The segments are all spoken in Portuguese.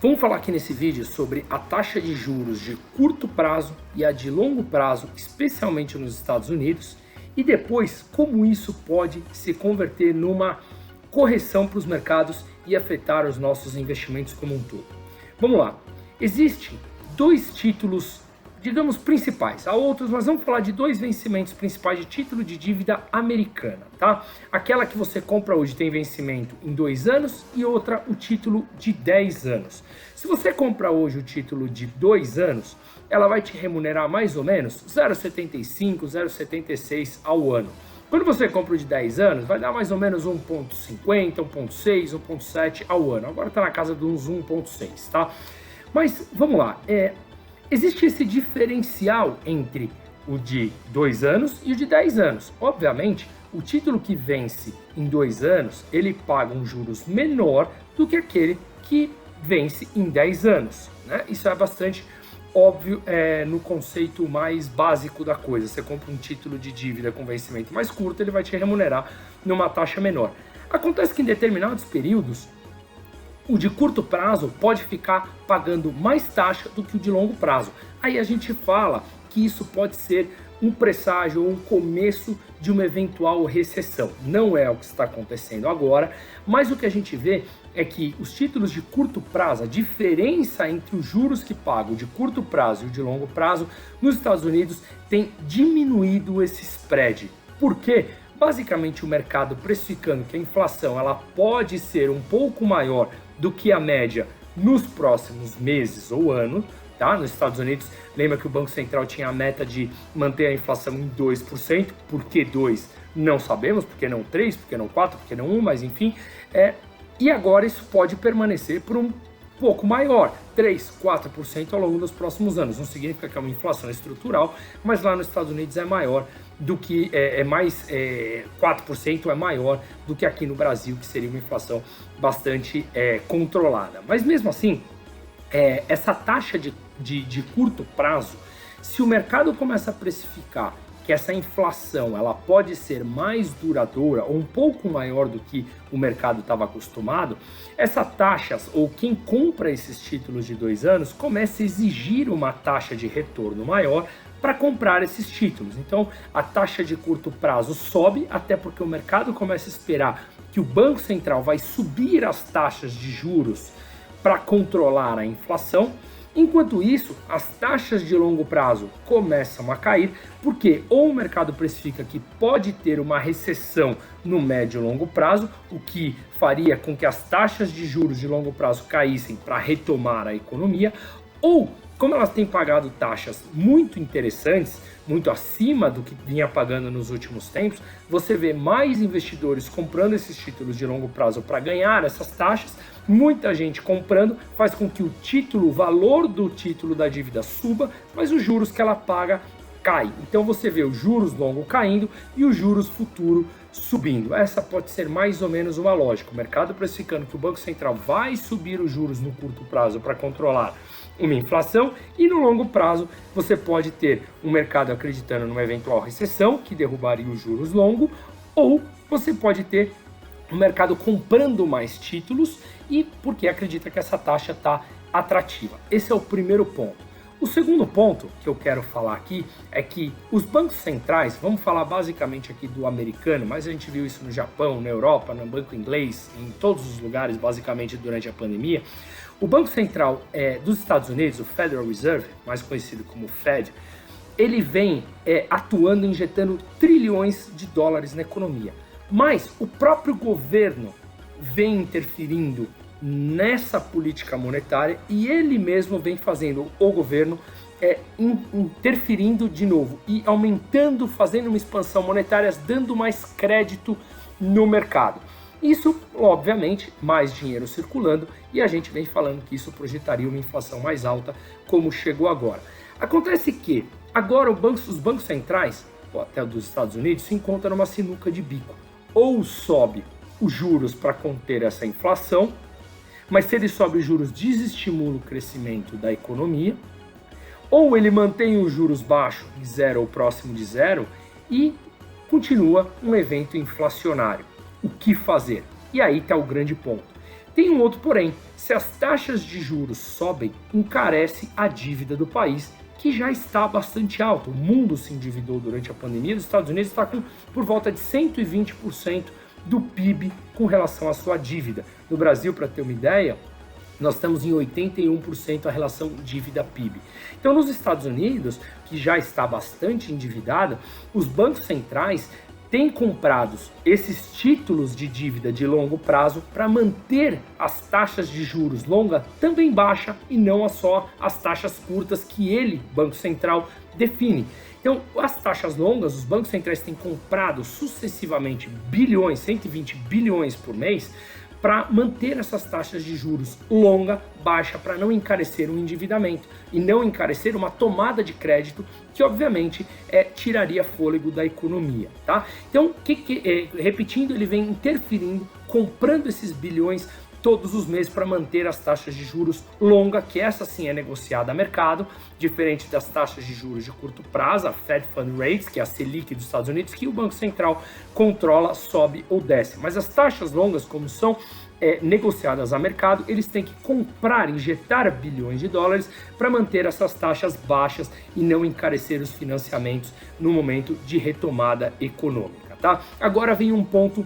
Vamos falar aqui nesse vídeo sobre a taxa de juros de curto prazo e a de longo prazo, especialmente nos Estados Unidos, e depois como isso pode se converter numa correção para os mercados e afetar os nossos investimentos como um todo. Vamos lá, existem dois títulos, digamos, principais. Há outros, mas vamos falar de dois vencimentos principais de título de dívida americana, tá? Aquela que você compra hoje tem vencimento em 2 anos e outra o título de 10 anos. Se você compra hoje o título de 2 anos, ela vai te remunerar mais ou menos 0,75, 0,76 ao ano. Quando você compra o de 10 anos, vai dar mais ou menos 1,50, 1,6, 1,7 ao ano. Agora está na casa de uns 1,6, tá? Mas vamos lá, existe esse diferencial entre o de 2 anos e o de 10 anos. Obviamente, o título que vence em 2 anos, ele paga um juros menor do que aquele que vence em 10 anos, né? Isso é bastante óbvio no conceito mais básico da coisa. Você compra um título de dívida com vencimento mais curto, ele vai te remunerar numa taxa menor. Acontece que em determinados períodos, o de curto prazo pode ficar pagando mais taxa do que o de longo prazo. Aí a gente fala que isso pode ser um presságio ou um começo de uma eventual recessão. Não é o que está acontecendo agora, mas o que a gente vê é que os títulos de curto prazo, a diferença entre os juros que pagam de curto prazo e o de longo prazo nos Estados Unidos tem diminuído esse spread. Por quê? Basicamente o mercado precificando que a inflação ela pode ser um pouco maior do que a média nos próximos meses ou anos, tá? Nos Estados Unidos, lembra que o Banco Central tinha a meta de manter a inflação em 2%, por que 2%? Não sabemos, por que não 3%, por que não 4%, por que não 1%, mas enfim, e agora isso pode permanecer por um pouco maior, 3%, 4% ao longo dos próximos anos. Não significa que é uma inflação estrutural, mas lá nos Estados Unidos é maior do que, 4% é maior do que aqui no Brasil, que seria uma inflação bastante controlada. Mas mesmo assim, essa taxa de curto prazo, se o mercado começa a precificar que essa inflação ela pode ser mais duradoura ou um pouco maior do que o mercado estava acostumado, essas taxas, ou quem compra esses títulos de 2 anos, começa a exigir uma taxa de retorno maior para comprar esses títulos. Então a taxa de curto prazo sobe, até porque o mercado começa a esperar que o Banco Central vai subir as taxas de juros para controlar a inflação. Enquanto isso, as taxas de longo prazo começam a cair, porque ou o mercado precifica que pode ter uma recessão no médio e longo prazo, o que faria com que as taxas de juros de longo prazo caíssem para retomar a economia, ou como elas têm pagado taxas muito interessantes, muito acima do que vinha pagando nos últimos tempos, você vê mais investidores comprando esses títulos de longo prazo para ganhar essas taxas. Muita gente comprando faz com que o valor do título da dívida suba, mas os juros que ela paga cai. Então você vê os juros longo caindo e os juros futuro subindo. Essa pode ser mais ou menos uma lógica. O mercado precificando que o Banco Central vai subir os juros no curto prazo para controlar uma inflação, e no longo prazo você pode ter um mercado acreditando numa eventual recessão que derrubaria os juros longo, ou você pode ter o mercado comprando mais títulos e porque acredita que essa taxa está atrativa. Esse é o primeiro ponto. O segundo ponto que eu quero falar aqui é que os bancos centrais, vamos falar basicamente aqui do americano, mas a gente viu isso no Japão, na Europa, no banco inglês, em todos os lugares basicamente durante a pandemia. O Banco Central dos Estados Unidos, o Federal Reserve, mais conhecido como Fed, ele vem atuando, injetando trilhões de dólares na economia. Mas o próprio governo vem interferindo nessa política monetária e ele mesmo vem fazendo, o governo, interferindo de novo e aumentando, fazendo uma expansão monetária, dando mais crédito no mercado. Isso, obviamente, mais dinheiro circulando, e a gente vem falando que isso projetaria uma inflação mais alta, como chegou agora. Acontece que agora os bancos centrais, até o dos Estados Unidos, se encontram numa sinuca de bico. Ou sobe os juros para conter essa inflação, mas se ele sobe os juros, desestimula o crescimento da economia, ou ele mantém os juros baixos, em zero ou próximo de zero, e continua um evento inflacionário. O que fazer? E aí está o grande ponto. Tem um outro porém: se as taxas de juros sobem, encarece a dívida do país, que já está bastante alta. O mundo se endividou durante a pandemia, os Estados Unidos está com por volta de 120% do PIB com relação à sua dívida. No Brasil, para ter uma ideia, nós estamos em 81% a relação dívida-PIB. Então, nos Estados Unidos, que já está bastante endividada, os bancos centrais têm comprado esses títulos de dívida de longo prazo para manter as taxas de juros longa também baixa e não só as taxas curtas que ele, Banco Central, define. Então, as taxas longas, os bancos centrais têm comprado sucessivamente bilhões, 120 bilhões por mês, para manter essas taxas de juros longa, baixa, para não encarecer o endividamento e não encarecer uma tomada de crédito que, obviamente, tiraria fôlego da economia, tá? Então, repetindo, ele vem interferindo, comprando esses bilhões todos os meses para manter as taxas de juros longa, que essa sim é negociada a mercado, diferente das taxas de juros de curto prazo, a Fed Fund Rates, que é a Selic dos Estados Unidos, que o Banco Central controla, sobe ou desce. Mas as taxas longas, como são negociadas a mercado, eles têm que comprar, injetar bilhões de dólares para manter essas taxas baixas e não encarecer os financiamentos no momento de retomada econômica, tá? Agora vem um ponto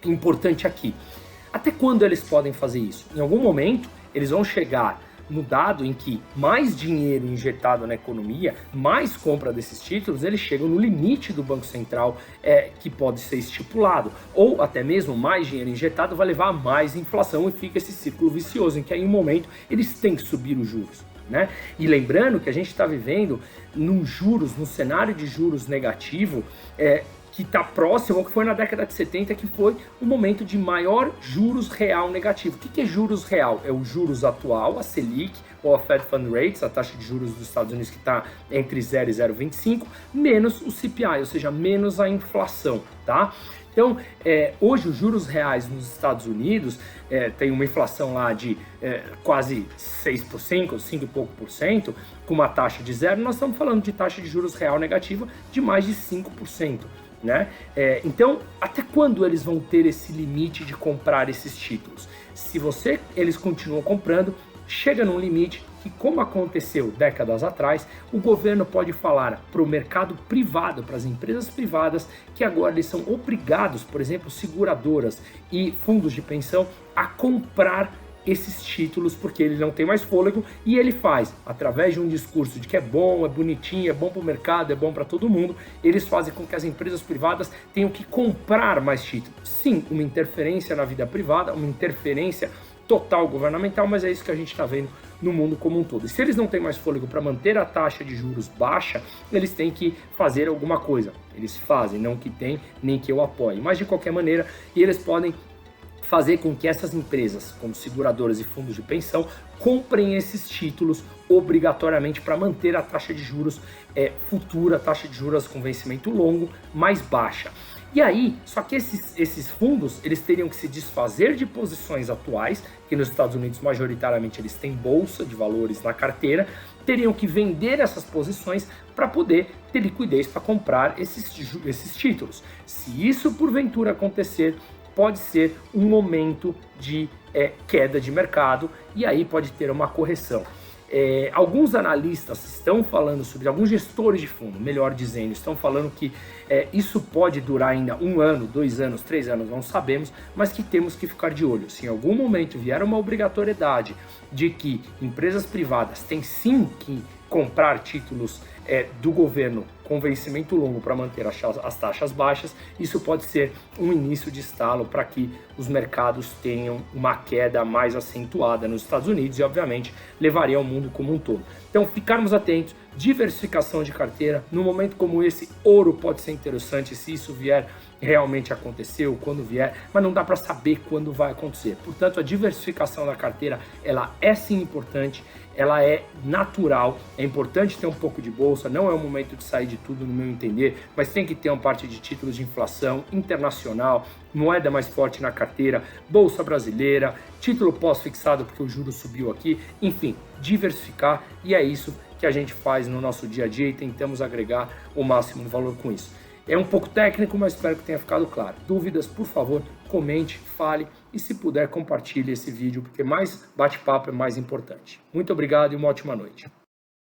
importante aqui. Até quando eles podem fazer isso? Em algum momento, eles vão chegar no dado em que mais dinheiro injetado na economia, mais compra desses títulos, eles chegam no limite do Banco Central que pode ser estipulado. Ou até mesmo mais dinheiro injetado vai levar a mais inflação e fica esse círculo vicioso, em que aí em um momento eles têm que subir os juros, né? E lembrando que a gente está vivendo num cenário de juros negativo, que está próximo ao que foi na década de 70, que foi o momento de maior juros real negativo. O que é juros real? É o juros atual, a Selic, ou a Fed Fund Rates, a taxa de juros dos Estados Unidos, que está entre 0 e 0,25, menos o CPI, ou seja, menos a inflação, tá? Então, hoje os juros reais nos Estados Unidos tem uma inflação lá de quase 6%, 5 e pouco por cento, com uma taxa de zero. Nós estamos falando de taxa de juros real negativa de mais de 5%. Né? Então, até quando eles vão ter esse limite de comprar esses títulos? Se eles continuam comprando, chega num limite que, como aconteceu décadas atrás, o governo pode falar para o mercado privado, para as empresas privadas, que agora eles são obrigados, por exemplo, seguradoras e fundos de pensão, a comprar esses títulos, porque ele não tem mais fôlego, e ele faz, através de um discurso de que é bom, é bonitinho, é bom para o mercado, é bom para todo mundo, eles fazem com que as empresas privadas tenham que comprar mais títulos. Sim, uma interferência na vida privada, uma interferência total governamental, mas é isso que a gente está vendo no mundo como um todo. E se eles não têm mais fôlego para manter a taxa de juros baixa, eles têm que fazer alguma coisa. Eles fazem, não que tem, nem que eu apoie, mas de qualquer maneira, e eles podem fazer com que essas empresas, como seguradoras e fundos de pensão, comprem esses títulos obrigatoriamente para manter a taxa de juros futura, a taxa de juros com vencimento longo, mais baixa. E aí, só que esses fundos, eles teriam que se desfazer de posições atuais, que nos Estados Unidos, majoritariamente, eles têm bolsa de valores na carteira, teriam que vender essas posições para poder ter liquidez para comprar esses títulos. Se isso, porventura, acontecer, pode ser um momento de queda de mercado e aí pode ter uma correção. Alguns analistas estão falando sobre, alguns gestores de fundo, melhor dizendo, estão falando que isso pode durar ainda 1 ano, 2 anos, 3 anos, não sabemos, mas que temos que ficar de olho. Se em algum momento vier uma obrigatoriedade de que empresas privadas têm sim que comprar títulos do governo com vencimento longo para manter as taxas baixas, isso pode ser um início de estalo para que os mercados tenham uma queda mais acentuada nos Estados Unidos e, obviamente, levaria ao mundo como um todo. Então, ficarmos atentos, diversificação de carteira. Num momento como esse, ouro pode ser interessante se isso vier realmente acontecer ou quando vier, mas não dá para saber quando vai acontecer. Portanto, a diversificação da carteira, ela é sim importante, ela é natural, é importante ter um pouco de bolsa, não é o momento de sair de tudo no meu entender, mas tem que ter uma parte de títulos de inflação internacional, moeda mais forte na carteira, bolsa brasileira, título pós-fixado porque o juro subiu aqui, enfim, diversificar, e é isso que a gente faz no nosso dia a dia e tentamos agregar o máximo de valor com isso. É um pouco técnico, mas espero que tenha ficado claro. Dúvidas, por favor, comente, fale e, se puder, compartilhe esse vídeo, porque mais bate-papo é mais importante. Muito obrigado e uma ótima noite.